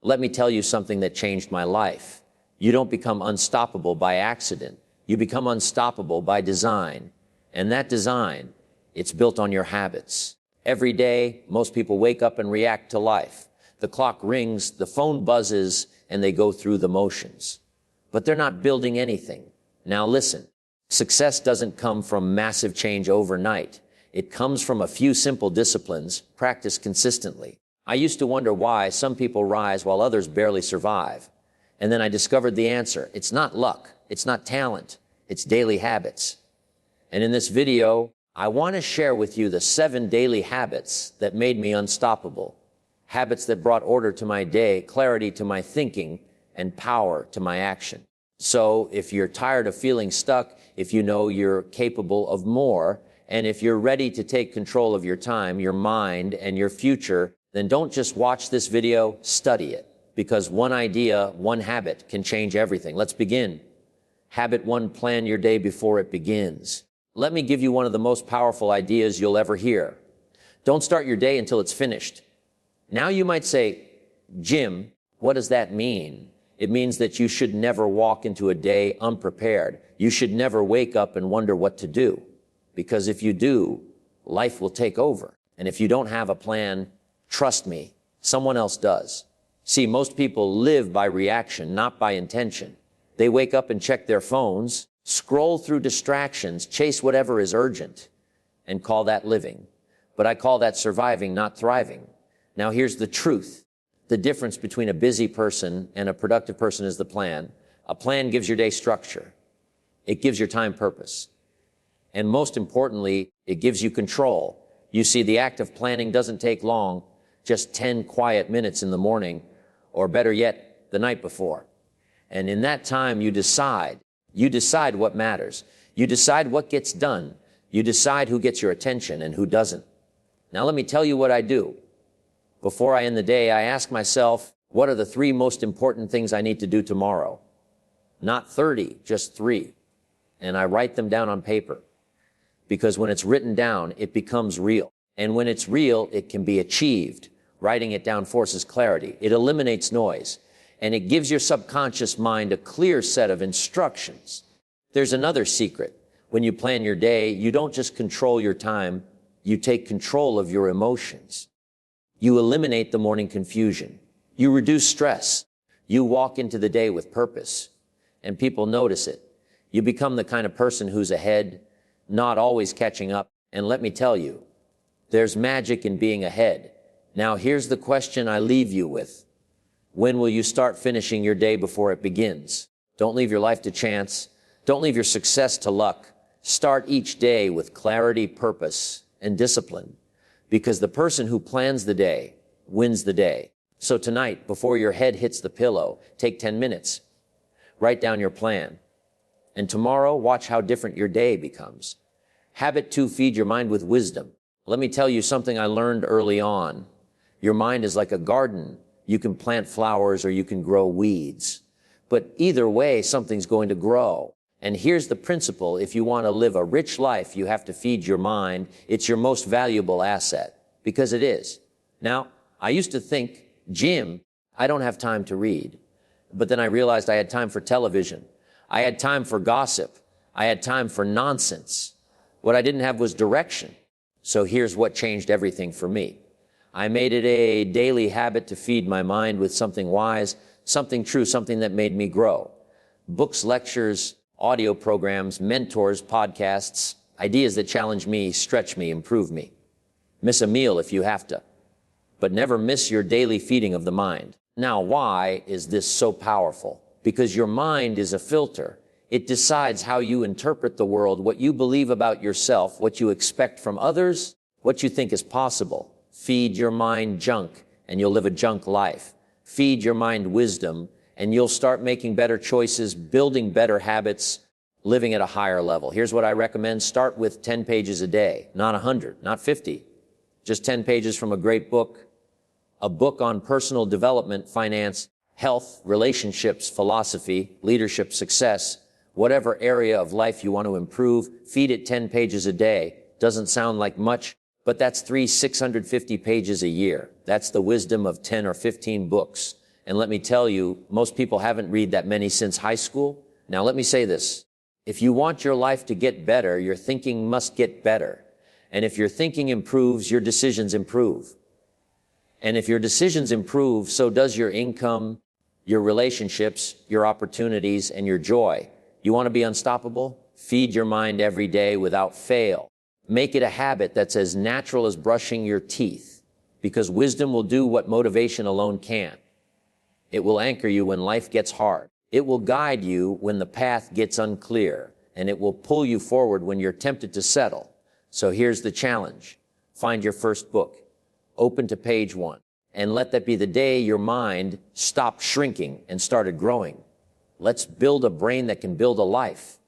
Let me tell you something that changed my life. You don't become unstoppable by accident. You become unstoppable by design. And that design, it's built on your habits. Every day, most people wake up and react to life. The clock rings, the phone buzzes, and they go through the motions. But they're not building anything. Now listen, success doesn't come from massive change overnight. It comes from a few simple disciplines practiced consistently. I used to wonder why some people rise while others barely survive. And then I discovered the answer. It's not luck. It's not talent. It's daily habits. And in this video, I want to share with you the 7 daily habits that made me unstoppable. Habits that brought order to my day, clarity to my thinking, and power to my action. So if you're tired of feeling stuck, if you know you're capable of more, and if you're ready to take control of your time, your mind, and your future, then don't just watch this video, study it. Because one idea, one habit can change everything. Let's begin. Habit 1, plan your day before it begins. Let me give you one of the most powerful ideas you'll ever hear. Don't start your day until it's finished. Now you might say, Jim, what does that mean? It means that you should never walk into a day unprepared. You should never wake up and wonder what to do. Because if you do, life will take over. And if you don't have a plan, trust me, someone else does. See, most people live by reaction, not by intention. They wake up and check their phones, scroll through distractions, chase whatever is urgent, and call that living. But I call that surviving, not thriving. Now here's the truth. The difference between a busy person and a productive person is the plan. A plan gives your day structure. It gives your time purpose. And most importantly, it gives you control. You see, the act of planning doesn't take long, just 10 quiet minutes in the morning, or better yet, the night before. And in that time, you decide what matters. You decide what gets done. You decide who gets your attention and who doesn't. Now let me tell you what I do. Before I end the day, I ask myself, what are the 3 most important things I need to do tomorrow? Not 30, just 3. And I write them down on paper. Because when it's written down, it becomes real. And when it's real, it can be achieved. Writing it down forces clarity. It eliminates noise. And it gives your subconscious mind a clear set of instructions. There's another secret. When you plan your day, you don't just control your time, you take control of your emotions. You eliminate the morning confusion. You reduce stress. You walk into the day with purpose. And people notice it. You become the kind of person who's ahead, not always catching up. And let me tell you, there's magic in being ahead. Now here's the question I leave you with. When will you start finishing your day before it begins? Don't leave your life to chance. Don't leave your success to luck. Start each day with clarity, purpose, and discipline. Because the person who plans the day wins the day. So tonight, before your head hits the pillow, take 10 minutes. Write down your plan. And tomorrow, watch how different your day becomes. Habit 2, feed your mind with wisdom. Let me tell you something I learned early on. Your mind is like a garden. You can plant flowers or you can grow weeds. But either way, something's going to grow. And here's the principle. If you want to live a rich life, you have to feed your mind. It's your most valuable asset, because it is. Now, I used to think, Jim, I don't have time to read. But then I realized I had time for television. I had time for gossip. I had time for nonsense. What I didn't have was direction. So here's what changed everything for me. I made it a daily habit to feed my mind with something wise, something true, something that made me grow. Books, lectures, audio programs, mentors, podcasts, ideas that challenge me, stretch me, improve me. Miss a meal if you have to, but never miss your daily feeding of the mind. Now, why is this so powerful? Because your mind is a filter. It decides how you interpret the world, what you believe about yourself, what you expect from others, what you think is possible. Feed your mind junk, and you'll live a junk life. Feed your mind wisdom, and you'll start making better choices, building better habits, living at a higher level. Here's what I recommend. Start with 10 pages a day, not 100, not 50. Just 10 pages from a great book, a book on personal development, finance, health, relationships, philosophy, leadership, success, whatever area of life you want to improve. Feed it 10 pages a day. Doesn't sound like much, but that's 650 pages a year. That's the wisdom of 10 or 15 books. And let me tell you, most people haven't read that many since high school. Now, let me say this. If you want your life to get better, your thinking must get better. And if your thinking improves, your decisions improve. And if your decisions improve, so does your income, your relationships, your opportunities, and your joy. You want to be unstoppable? Feed your mind every day without fail. Make it a habit that's as natural as brushing your teeth, because wisdom will do what motivation alone can't. It will anchor you when life gets hard. It will guide you when the path gets unclear, and it will pull you forward when you're tempted to settle. So here's the challenge. Find your first book, open to page 1, and let that be the day your mind stopped shrinking and started growing. Let's build a brain that can build a life.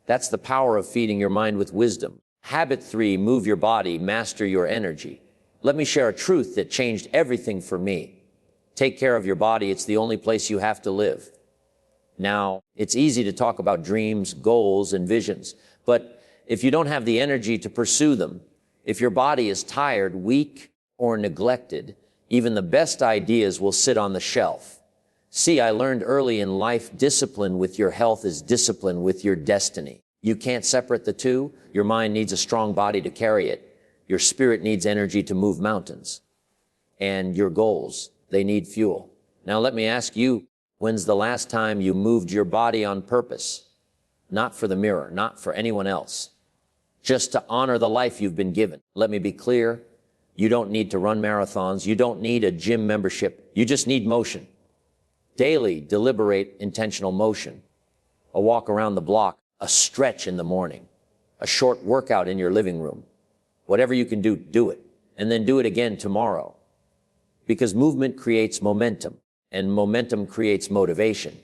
That's the power of feeding your mind with wisdom. Habit 3, move your body, master your energy. Let me share a truth that changed everything for me. Take care of your body. It's the only place you have to live. Now, it's easy to talk about dreams, goals, and visions, but if you don't have the energy to pursue them, if your body is tired, weak, or neglected, even the best ideas will sit on the shelf. See, I learned early in life, discipline with your health is discipline with your destiny. You can't separate the two. Your mind needs a strong body to carry it. Your spirit needs energy to move mountains. And your goals, they need fuel. Now let me ask you, when's the last time you moved your body on purpose? Not for the mirror, not for anyone else. Just to honor the life you've been given. Let me be clear. You don't need to run marathons. You don't need a gym membership. You just need motion. Daily, deliberate, intentional motion. A walk around the block, a stretch in the morning, a short workout in your living room. Whatever you can do, do it. And then do it again tomorrow. Because movement creates momentum, and momentum creates motivation.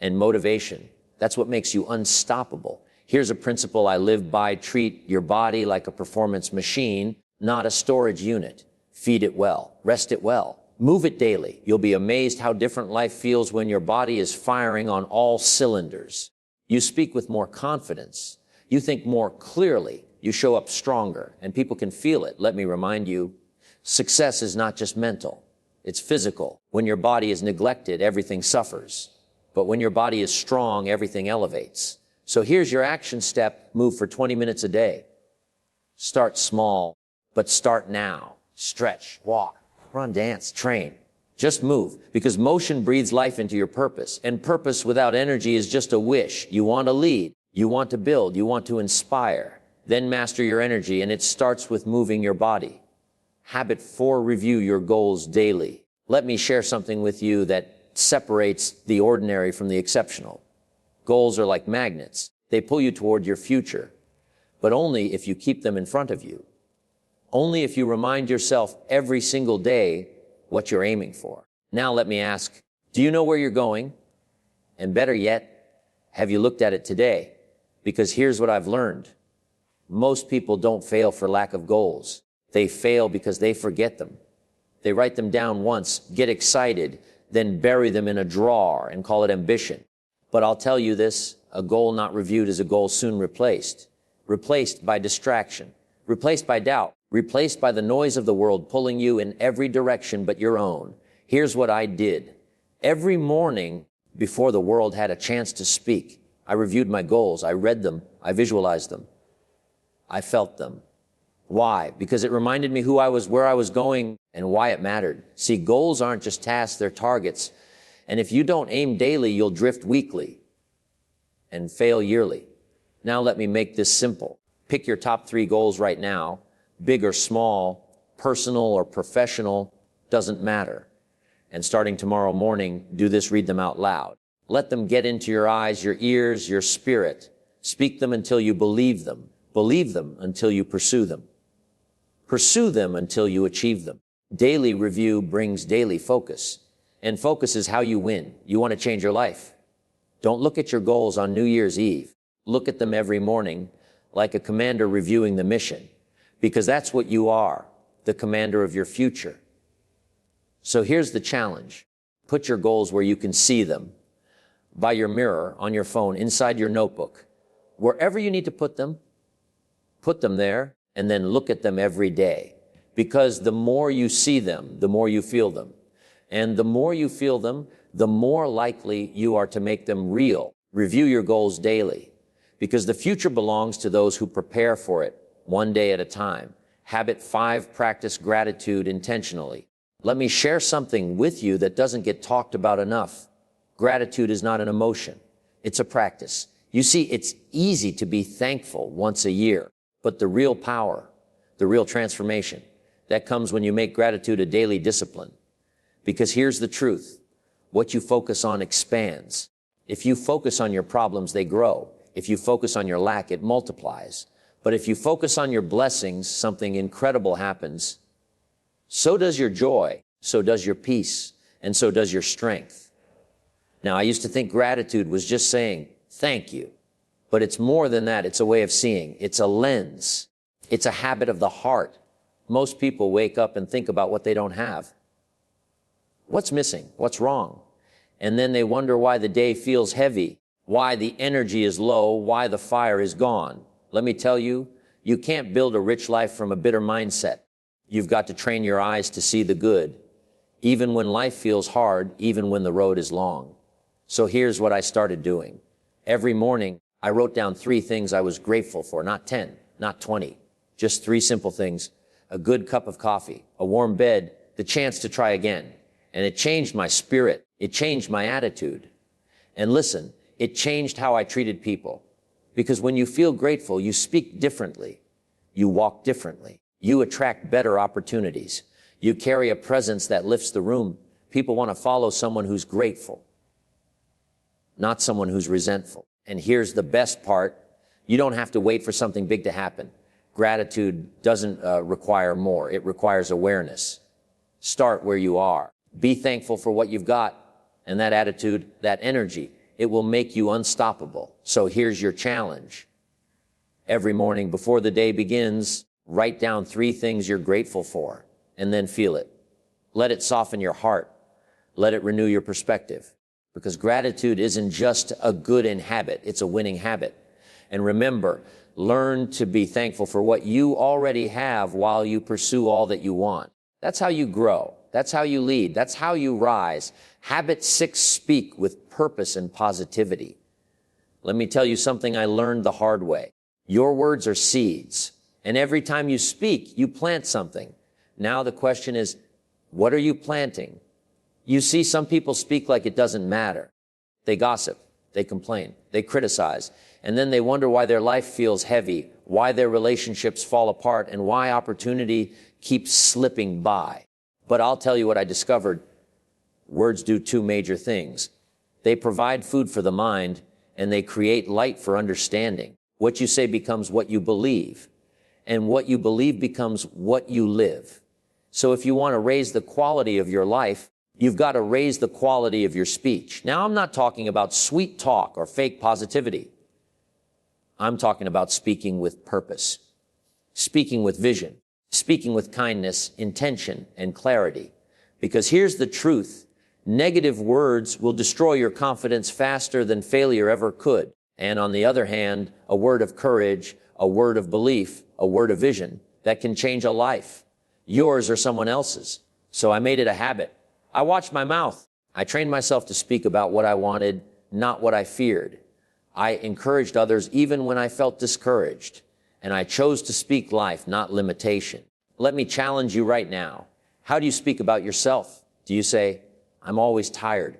And motivation, that's what makes you unstoppable. Here's a principle I live by. Treat your body like a performance machine, not a storage unit. Feed it well, rest it well, move it daily. You'll be amazed how different life feels when your body is firing on all cylinders. You speak with more confidence. You think more clearly. You show up stronger, and people can feel it. Let me remind you, success is not just mental. It's physical. When your body is neglected, everything suffers. But when your body is strong, everything elevates. So here's your action step. Move for 20 minutes a day. Start small, but start now. Stretch, walk, run, dance, train. Just move, because motion breathes life into your purpose. And purpose without energy is just a wish. You want to lead, you want to build, you want to inspire. Then master your energy, and it starts with moving your body. Habit 4, review your goals daily. Let me share something with you that separates the ordinary from the exceptional. Goals are like magnets. They pull you toward your future, but only if you keep them in front of you. Only if you remind yourself every single day what you're aiming for. Now let me ask, do you know where you're going? And better yet, have you looked at it today? Because here's what I've learned. Most people don't fail for lack of goals. They fail because they forget them. They write them down once, get excited, then bury them in a drawer and call it ambition. But I'll tell you this, a goal not reviewed is a goal soon replaced. Replaced by distraction, replaced by doubt, replaced by the noise of the world pulling you in every direction but your own. Here's what I did. Every morning before the world had a chance to speak, I reviewed my goals, I read them, I visualized them, I felt them. Why? Because it reminded me who I was, where I was going, and why it mattered. See, goals aren't just tasks, they're targets. And if you don't aim daily, you'll drift weekly and fail yearly. Now let me make this simple. Pick your top 3 goals right now, big or small, personal or professional, doesn't matter. And starting tomorrow morning, do this, read them out loud. Let them get into your eyes, your ears, your spirit. Speak them until you believe them. Believe them until you pursue them. Pursue them until you achieve them. Daily review brings daily focus. And focus is how you win. You want to change your life. Don't look at your goals on New Year's Eve. Look at them every morning like a commander reviewing the mission. Because that's what you are, the commander of your future. So here's the challenge. Put your goals where you can see them. By your mirror, on your phone, inside your notebook. Wherever you need to put them there, and then look at them every day. Because the more you see them, the more you feel them. And the more you feel them, the more likely you are to make them real. Review your goals daily, because the future belongs to those who prepare for it one day at a time. Habit 5, practice gratitude intentionally. Let me share something with you that doesn't get talked about enough. Gratitude is not an emotion. It's a practice. You see, it's easy to be thankful once a year, but the real power, the real transformation, that comes when you make gratitude a daily discipline. Because here's the truth. What you focus on expands. If you focus on your problems, they grow. If you focus on your lack, it multiplies. But if you focus on your blessings, something incredible happens. So does your joy, so does your peace, and so does your strength. Now, I used to think gratitude was just saying, thank you. But it's more than that. It's a way of seeing. It's a lens. It's a habit of the heart. Most people wake up and think about what they don't have. What's missing? What's wrong? And then they wonder why the day feels heavy, why the energy is low, why the fire is gone. Let me tell you, you can't build a rich life from a bitter mindset. You've got to train your eyes to see the good, even when life feels hard, even when the road is long. So here's what I started doing. Every morning, I wrote down 3 things I was grateful for, not 10, not 20, just 3 simple things: a good cup of coffee, a warm bed, the chance to try again. And it changed my spirit. It changed my attitude. And listen, it changed how I treated people. Because when you feel grateful, you speak differently. You walk differently. You attract better opportunities. You carry a presence that lifts the room. People want to follow someone who's grateful, not someone who's resentful. And here's the best part. You don't have to wait for something big to happen. Gratitude doesn't require more. It requires awareness. Start where you are. Be thankful for what you've got, and that attitude, that energy, it will make you unstoppable. So here's your challenge. Every morning before the day begins, write down 3 things you're grateful for, and then feel it. Let it soften your heart. Let it renew your perspective. Because gratitude isn't just a good habit, it's a winning habit. And remember, learn to be thankful for what you already have while you pursue all that you want. That's how you grow. That's how you lead. That's how you rise. Habit 6, speak with purpose and positivity. Let me tell you something I learned the hard way. Your words are seeds, and every time you speak, you plant something. Now the question is, what are you planting? You see, some people speak like it doesn't matter. They gossip, they complain, they criticize, and then they wonder why their life feels heavy, why their relationships fall apart, and why opportunity keeps slipping by. But I'll tell you what I discovered. Words do 2 major things. They provide food for the mind, and they create light for understanding. What you say becomes what you believe, and what you believe becomes what you live. So if you want to raise the quality of your life, you've got to raise the quality of your speech. Now, I'm not talking about sweet talk or fake positivity. I'm talking about speaking with purpose, speaking with vision, speaking with kindness, intention, and clarity. Because here's the truth. Negative words will destroy your confidence faster than failure ever could. And on the other hand, a word of courage, a word of belief, a word of vision, that can change a life. Yours or someone else's. So I made it a habit. I watched my mouth. I trained myself to speak about what I wanted, not what I feared. I encouraged others even when I felt discouraged. And I chose to speak life, not limitation. Let me challenge you right now. How do you speak about yourself? Do you say, I'm always tired.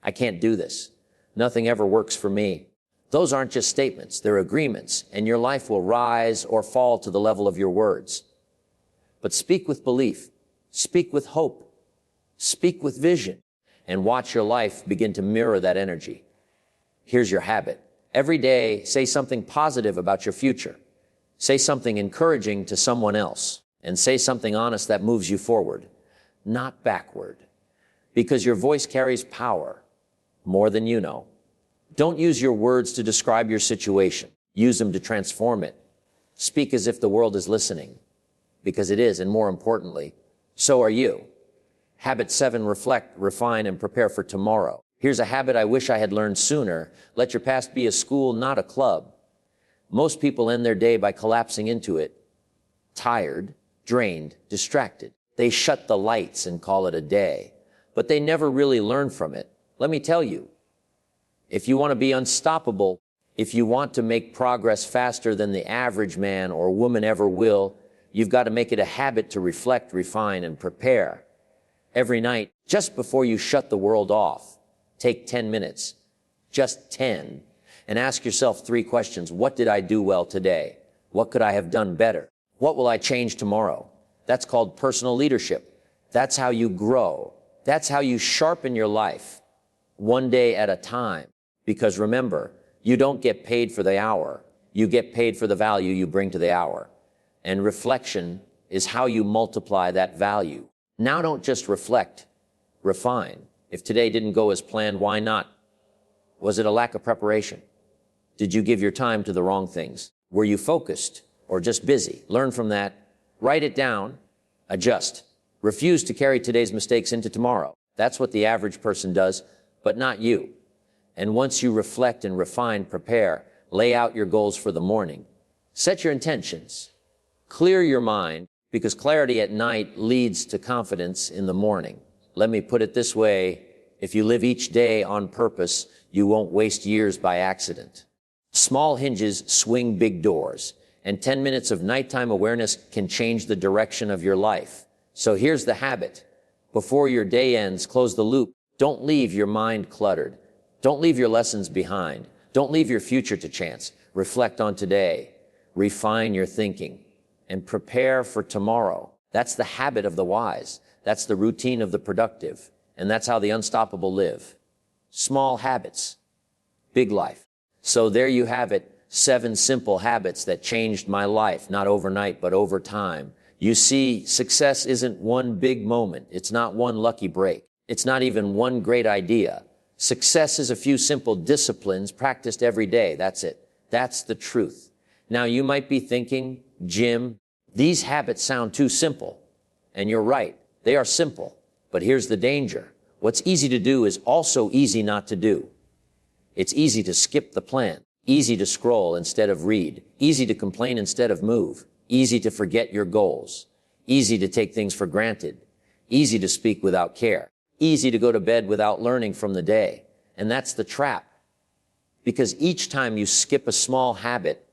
I can't do this. Nothing ever works for me. Those aren't just statements, they're agreements, and your life will rise or fall to the level of your words. But speak with belief, speak with hope, speak with vision, and watch your life begin to mirror that energy. Here's your habit. Every day, say something positive about your future. Say something encouraging to someone else, and say something honest that moves you forward, not backward, because your voice carries power, more than you know. Don't use your words to describe your situation. Use them to transform it. Speak as if the world is listening, because it is, and more importantly, so are you. Habit 7, reflect, refine, and prepare for tomorrow. Here's a habit I wish I had learned sooner. Let your past be a school, not a club. Most people end their day by collapsing into it, tired, drained, distracted. They shut the lights and call it a day. but they never really learn from it. Let me tell you, if you want to be unstoppable, if you want to make progress faster than the average man or woman ever will, you've got to make it a habit to reflect, refine, and prepare. Every night, just before you shut the world off, take 10 minutes, just 10, and ask yourself 3 questions. What did I do well today? What could I have done better? What will I change tomorrow? That's called personal leadership. That's how you grow. That's how you sharpen your life, one day at a time. Because remember, you don't get paid for the hour. You get paid for the value you bring to the hour. And reflection is how you multiply that value. Now don't just reflect, refine. If today didn't go as planned, why not? Was it a lack of preparation? Did you give your time to the wrong things? Were you focused or just busy? Learn from that. Write it down. Adjust. Refuse to carry today's mistakes into tomorrow. That's what the average person does, but not you. And once you reflect and refine, prepare, lay out your goals for the morning. Set your intentions. Clear your mind, because clarity at night leads to confidence in the morning. Let me put it this way. If you live each day on purpose, you won't waste years by accident. Small hinges swing big doors, and 10 minutes of nighttime awareness can change the direction of your life. So here's the habit. Before your day ends, close the loop. Don't leave your mind cluttered. Don't leave your lessons behind. Don't leave your future to chance. Reflect on today. Refine your thinking and prepare for tomorrow. That's the habit of the wise. That's the routine of the productive. And that's how the unstoppable live. Small habits, big life. So there you have it. 7 simple habits that changed my life, not overnight, but over time. You see, success isn't one big moment. It's not one lucky break. It's not even one great idea. Success is a few simple disciplines practiced every day. That's it. That's the truth. Now, you might be thinking, Jim, these habits sound too simple. And you're right. They are simple. But here's the danger. What's easy to do is also easy not to do. It's easy to skip the plan. Easy to scroll instead of read. Easy to complain instead of move. Easy to forget your goals. Easy to take things for granted. Easy to speak without care. Easy to go to bed without learning from the day. And that's the trap. Because each time you skip a small habit,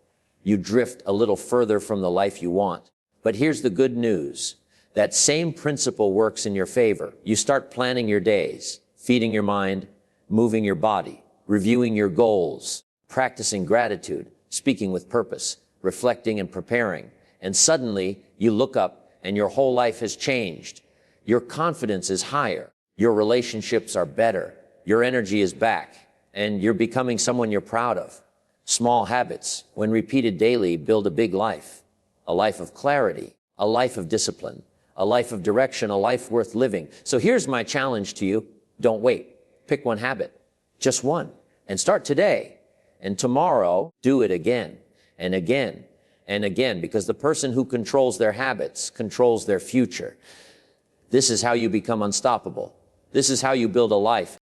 you drift a little further from the life you want. But here's the good news. That same principle works in your favor. You start planning your days, feeding your mind, moving your body, reviewing your goals, practicing gratitude, speaking with purpose, reflecting and preparing. And suddenly you look up and your whole life has changed. Your confidence is higher. Your relationships are better. Your energy is back. And you're becoming someone you're proud of. Small habits, when repeated daily, build a big life. A life of clarity, a life of discipline, a life of direction, a life worth living. So here's my challenge to you. Don't wait. Pick one habit, just one, and start today. And tomorrow, do it again and again and again, because the person who controls their habits controls their future. This is how you become unstoppable. This is how you build a life